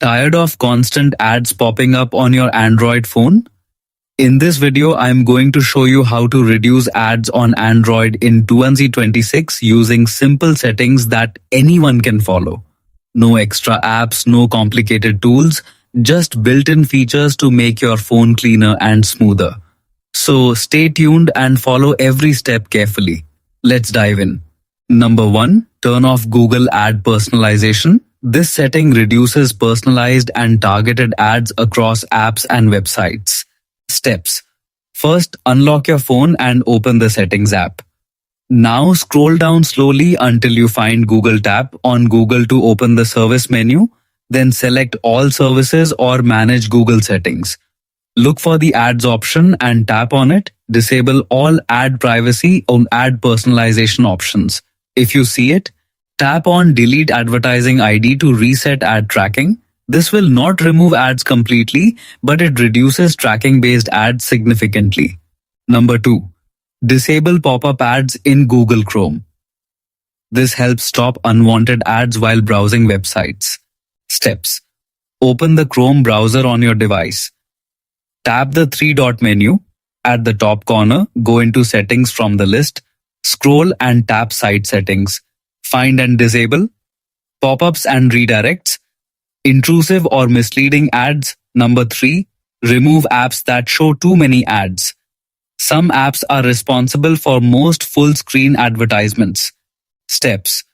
Tired of constant ads popping up on your Android phone? In this video, I'm going to show you how to reduce ads on Android in 2026 using simple settings that anyone can follow. No extra apps, no complicated tools, just built-in features to make your phone cleaner and smoother. So stay tuned and follow every step carefully. Let's dive in. Number 1. Turn off Google Ad Personalization. This setting reduces personalized and targeted ads across apps and websites. Steps. First, unlock your phone and open the Settings app. Now scroll down slowly until you find Google tab on Google to open the service menu. Then select All Services or Manage Google Settings. Look for the Ads option and tap on it. Disable all ad privacy or ad personalization options. If you see it, tap on Delete Advertising ID to reset ad tracking. This will not remove ads completely, but it reduces tracking-based ads significantly. Number 2. Disable pop-up ads in Google Chrome. This helps stop unwanted ads while browsing websites. Steps. Open the Chrome browser on your device. Tap the three-dot menu. At the top corner, go into Settings from the list. Scroll and tap Site Settings. Find and disable pop-ups and redirects. Intrusive or misleading ads. Number 3. Remove apps that show too many ads. Some apps are responsible for most full-screen advertisements. Steps.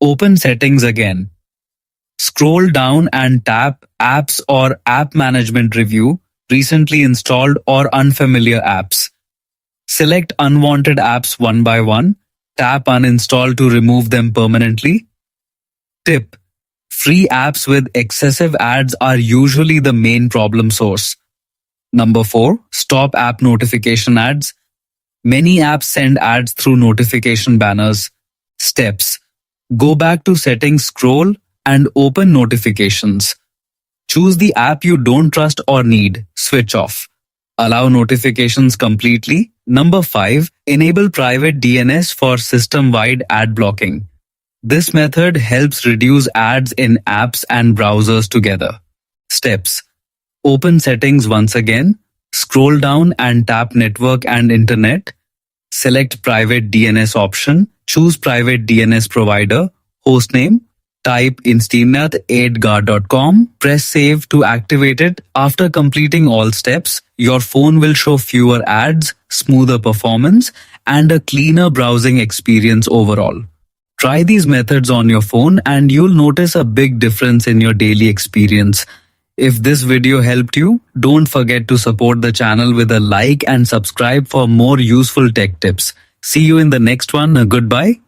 Open Settings again. Scroll down and tap Apps or App Management Review, recently installed or unfamiliar apps. Select unwanted apps one by one. Tap Uninstall to remove them permanently. Tip. Free apps with excessive ads are usually the main problem source. Number 4. Stop app notification ads. Many apps send ads through notification banners. Steps. Go back to Settings, scroll, and open Notifications. Choose the app you don't trust or need. Switch off. Allow notifications completely. Number 5. Enable Private DNS for system-wide ad blocking. This method helps reduce ads in apps and browsers together. Steps. Open Settings once again. Scroll down and tap Network and Internet. Select Private DNS option. Choose Private DNS provider. Hostname. Type instinet8gar.com. Press Save to activate it. After completing all steps, your phone will show fewer ads, smoother performance, and a cleaner browsing experience overall. Try these methods on your phone and you'll notice a big difference in your daily experience. If this video helped you, don't forget to support the channel with a like and subscribe for more useful tech tips. See you in the next one. Goodbye.